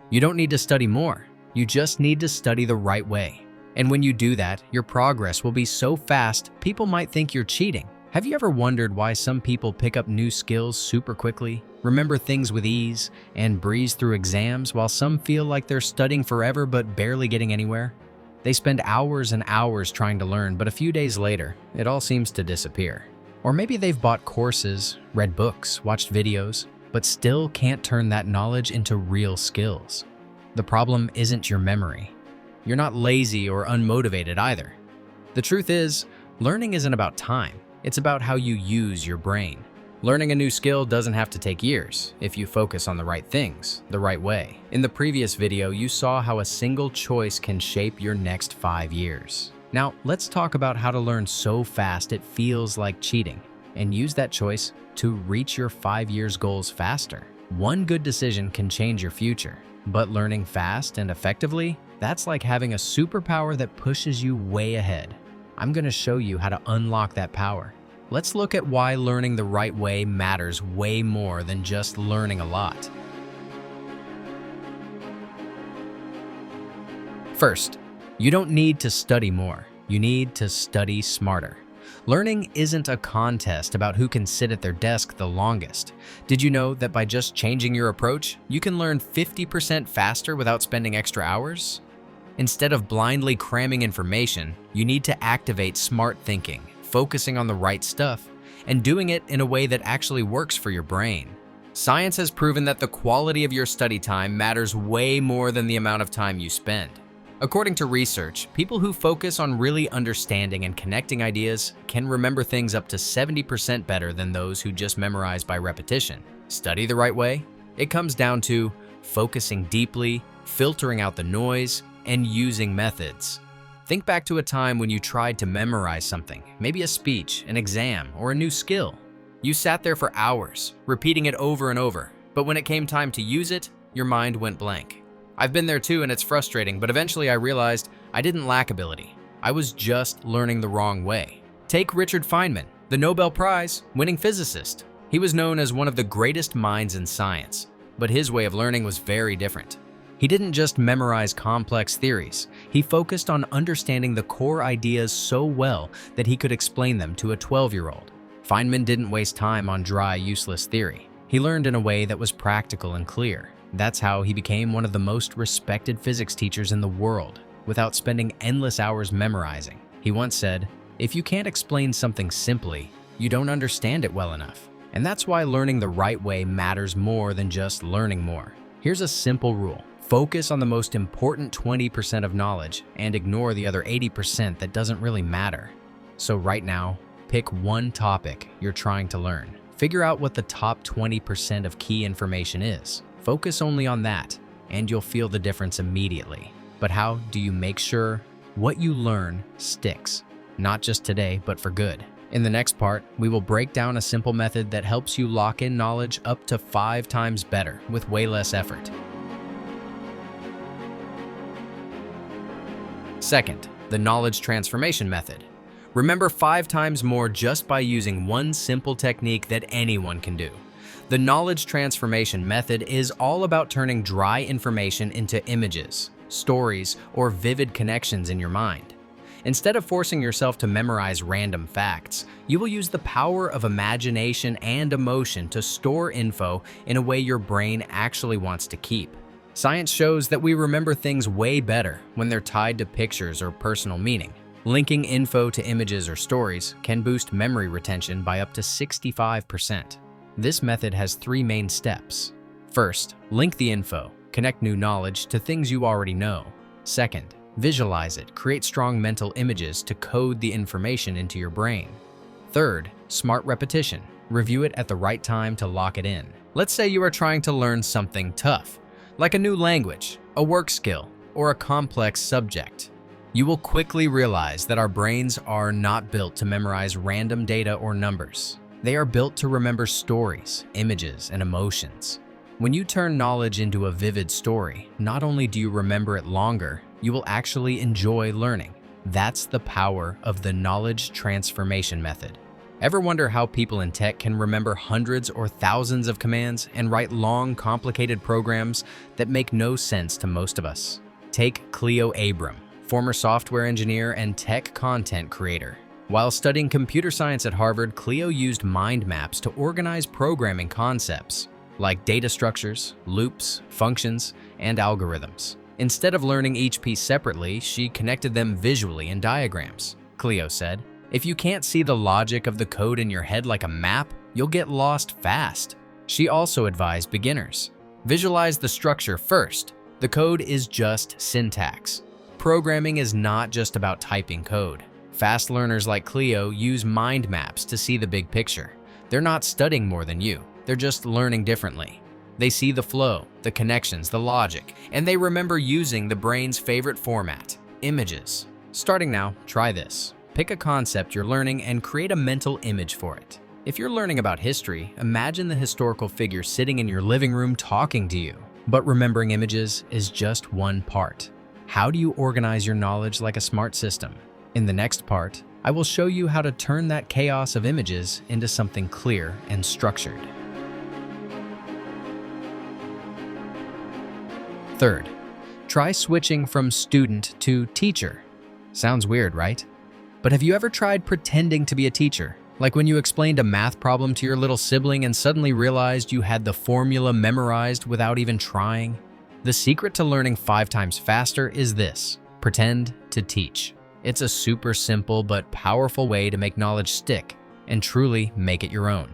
You don't need to study more. You just need to study the right way. And when you do that, your progress will be so fast, people might think you're cheating. Have you ever wondered why some people pick up new skills super quickly, remember things with ease, and breeze through exams while some feel like they're studying forever but barely getting anywhere? They spend hours and hours trying to learn, but a few days later, it all seems to disappear. Or maybe they've bought courses, read books, watched videos, but still can't turn that knowledge into real skills. The problem isn't your memory. You're not lazy or unmotivated either. The truth is, learning isn't about time. It's about how you use your brain. Learning a new skill doesn't have to take years if you focus on the right things, the right way. In the previous video, you saw how a single choice can shape your next 5 years. Now, let's talk about how to learn so fast it feels like cheating, and use that choice to reach your 5 years goals faster. One good decision can change your future, but learning fast and effectively, that's like having a superpower that pushes you way ahead. I'm going to show you how to unlock that power. Let's look at why learning the right way matters way more than just learning a lot. First, you don't need to study more. You need to study smarter. Learning isn't a contest about who can sit at their desk the longest. Did you know that by just changing your approach, you can learn 50% faster without spending extra hours? Instead of blindly cramming information, you need to activate smart thinking, focusing on the right stuff, and doing it in a way that actually works for your brain. Science has proven that the quality of your study time matters way more than the amount of time you spend. According to research, people who focus on really understanding and connecting ideas can remember things up to 70% better than those who just memorize by repetition. Study the right way? It comes down to focusing deeply, filtering out the noise, and using methods. Think back to a time when you tried to memorize something, maybe a speech, an exam, or a new skill. You sat there for hours, repeating it over and over, but when it came time to use it, your mind went blank. I've been there too, and it's frustrating, but eventually I realized I didn't lack ability. I was just learning the wrong way. Take Richard Feynman, the Nobel Prize-winning physicist. He was known as one of the greatest minds in science, but his way of learning was very different. He didn't just memorize complex theories. He focused on understanding the core ideas so well that he could explain them to a 12-year-old. Feynman didn't waste time on dry, useless theory. He learned in a way that was practical and clear. That's how he became one of the most respected physics teachers in the world, without spending endless hours memorizing. He once said, "If you can't explain something simply, you don't understand it well enough." And that's why learning the right way matters more than just learning more. Here's a simple rule. Focus on the most important 20% of knowledge and ignore the other 80% that doesn't really matter. So right now, pick one topic you're trying to learn. Figure out what the top 20% of key information is. Focus only on that, and you'll feel the difference immediately. But how do you make sure what you learn sticks? Not just today, but for good. In the next part, we will break down a simple method that helps you lock in knowledge up to 5 times better with way less effort. Second, the knowledge transformation method. Remember 5 times more just by using one simple technique that anyone can do. The knowledge transformation method is all about turning dry information into images, stories, or vivid connections in your mind. Instead of forcing yourself to memorize random facts, you will use the power of imagination and emotion to store info in a way your brain actually wants to keep. Science shows that we remember things way better when they're tied to pictures or personal meaning. Linking info to images or stories can boost memory retention by up to 65%. This method has 3 main steps. First, link the info. Connect new knowledge to things you already know. Second, visualize it. Create strong mental images to code the information into your brain. Third, smart repetition. Review it at the right time to lock it in. Let's say you are trying to learn something tough, like a new language, a work skill, or a complex subject. You will quickly realize that our brains are not built to memorize random data or numbers. They are built to remember stories, images, and emotions. When you turn knowledge into a vivid story, not only do you remember it longer, you will actually enjoy learning. That's the power of the knowledge transformation method. Ever wonder how people in tech can remember hundreds or thousands of commands and write long, complicated programs that make no sense to most of us? Take Cleo Abram, former software engineer and tech content creator. While studying computer science at Harvard, Cleo used mind maps to organize programming concepts like data structures, loops, functions, and algorithms. Instead of learning each piece separately, she connected them visually in diagrams. Cleo said, "If you can't see the logic of the code in your head like a map, you'll get lost fast." She also advised beginners, visualize the structure first. The code is just syntax. Programming is not just about typing code. Fast learners like Cleo use mind maps to see the big picture. They're not studying more than you. They're just learning differently. They see the flow, the connections, the logic, and they remember using the brain's favorite format, images. Starting now, try this. Pick a concept you're learning and create a mental image for it. If you're learning about history, imagine the historical figure sitting in your living room talking to you. But remembering images is just one part. How do you organize your knowledge like a smart system? In the next part, I will show you how to turn that chaos of images into something clear and structured. Third, try switching from student to teacher. Sounds weird, right? But have you ever tried pretending to be a teacher? Like when you explained a math problem to your little sibling and suddenly realized you had the formula memorized without even trying? The secret to learning 5 times faster is this: pretend to teach. It's a super simple but powerful way to make knowledge stick and truly make it your own.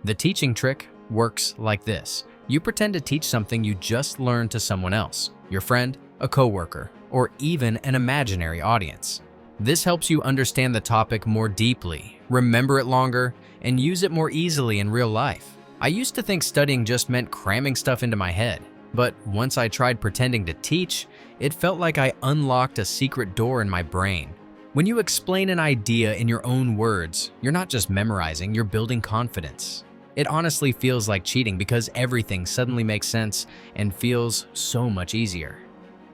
The teaching trick works like this. You pretend to teach something you just learned to someone else, your friend, a coworker, or even an imaginary audience. This helps you understand the topic more deeply, remember it longer, and use it more easily in real life. I used to think studying just meant cramming stuff into my head, but once I tried pretending to teach, it felt like I unlocked a secret door in my brain. When you explain an idea in your own words, you're not just memorizing, you're building confidence. It honestly feels like cheating because everything suddenly makes sense and feels so much easier.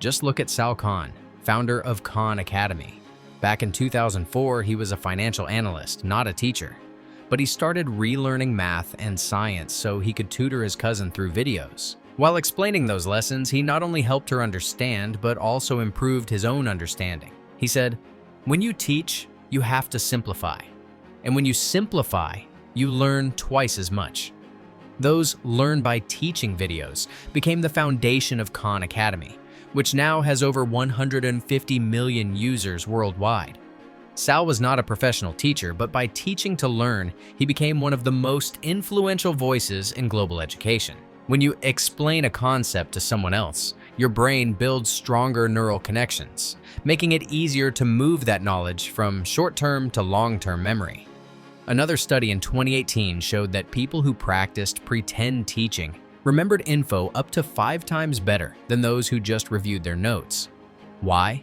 Just look at Sal Khan, founder of Khan Academy. Back in 2004, he was a financial analyst, not a teacher. But he started relearning math and science so he could tutor his cousin through videos. While explaining those lessons, he not only helped her understand, but also improved his own understanding. He said, "When you teach, you have to simplify. And when you simplify, you learn twice as much." Those learn by teaching videos became the foundation of Khan Academy, which now has over 150 million users worldwide. Sal was not a professional teacher, but by teaching to learn, he became one of the most influential voices in global education. When you explain a concept to someone else, your brain builds stronger neural connections, making it easier to move that knowledge from short-term to long-term memory. Another study in 2018 showed that people who practiced pretend teaching remembered info up to 5 times better than those who just reviewed their notes. Why?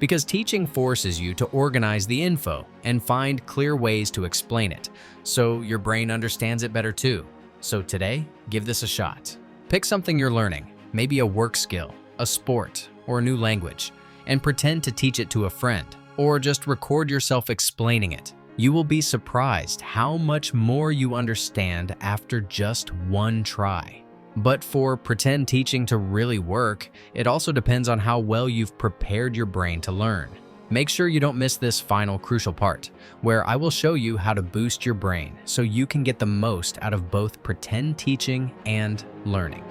Because teaching forces you to organize the info and find clear ways to explain it, so your brain understands it better too. So today, give this a shot. Pick something you're learning, maybe a work skill, a sport, or a new language, and pretend to teach it to a friend, or just record yourself explaining it. You will be surprised how much more you understand after just one try. But for pretend teaching to really work, it also depends on how well you've prepared your brain to learn. Make sure you don't miss this final crucial part, where I will show you how to boost your brain so you can get the most out of both pretend teaching and learning.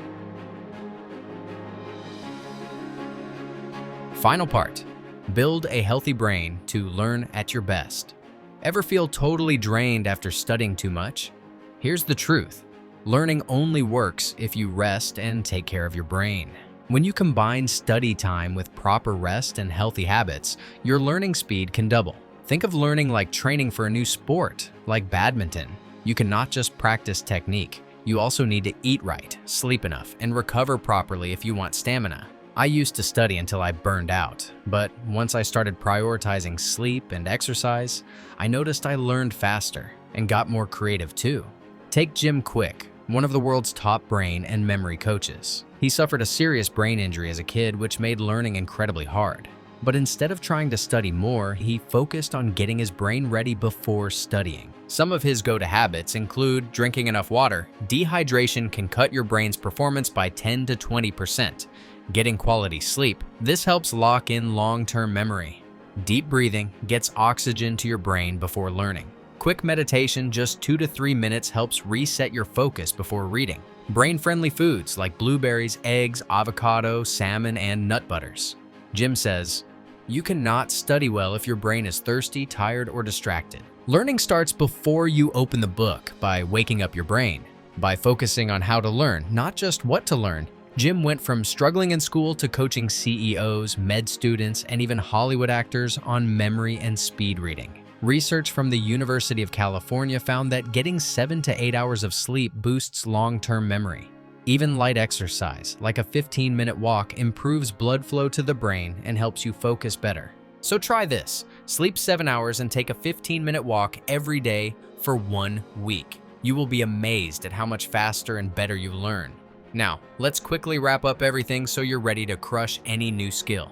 Final part, build a healthy brain to learn at your best. Ever feel totally drained after studying too much? Here's the truth. Learning only works if you rest and take care of your brain. When you combine study time with proper rest and healthy habits, your learning speed can double. Think of learning like training for a new sport, like badminton. You cannot just practice technique. You also need to eat right, sleep enough, and recover properly if you want stamina. I used to study until I burned out, but once I started prioritizing sleep and exercise, I noticed I learned faster and got more creative too. Take Jim Kwik, one of the world's top brain and memory coaches. He suffered a serious brain injury as a kid, which made learning incredibly hard. But instead of trying to study more, he focused on getting his brain ready before studying. Some of his go-to habits include drinking enough water. Dehydration can cut your brain's performance by 10 to 20%. Getting quality sleep. This helps lock in long-term memory. Deep breathing gets oxygen to your brain before learning. Quick meditation, just 2 to 3 minutes, helps reset your focus before reading. Brain-friendly foods like blueberries, eggs, avocado, salmon, and nut butters. Jim says, "You cannot study well if your brain is thirsty, tired, or distracted." Learning starts before you open the book, by waking up your brain. By focusing on how to learn, not just what to learn, Jim went from struggling in school to coaching CEOs, med students, and even Hollywood actors on memory and speed reading. Research from the University of California found that getting 7 to 8 hours of sleep boosts long-term memory. Even light exercise, like a 15-minute walk, improves blood flow to the brain and helps you focus better. So try this. Sleep 7 hours and take a 15-minute walk every day for 1 week. You will be amazed at how much faster and better you learn. Now, let's quickly wrap up everything so you're ready to crush any new skill.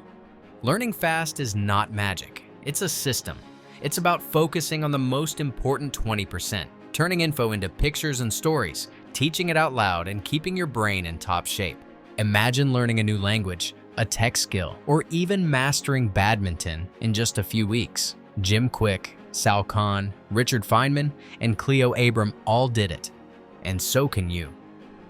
Learning fast is not magic. It's a system. It's about focusing on the most important 20%, turning info into pictures and stories, teaching it out loud, and keeping your brain in top shape. Imagine learning a new language, a tech skill, or even mastering badminton in just a few weeks. Jim Kwik, Sal Khan, Richard Feynman, and Cleo Abram all did it. And so can you.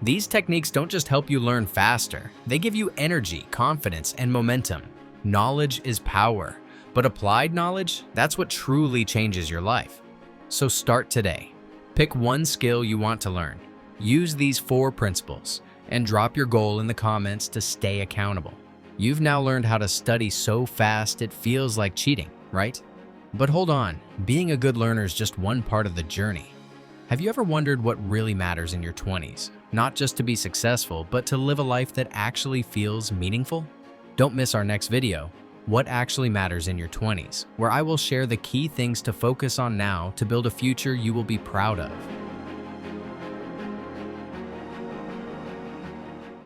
These techniques don't just help you learn faster, they give you energy, confidence, and momentum. Knowledge is power. But applied knowledge, that's what truly changes your life. So start today. Pick one skill you want to learn. Use these 4 principles and drop your goal in the comments to stay accountable. You've now learned how to study so fast it feels like cheating, right? But hold on, being a good learner is just one part of the journey. Have you ever wondered what really matters in your 20s? Not just to be successful, but to live a life that actually feels meaningful? Don't miss our next video, What Actually Matters in Your 20s, where I will share the key things to focus on now to build a future you will be proud of.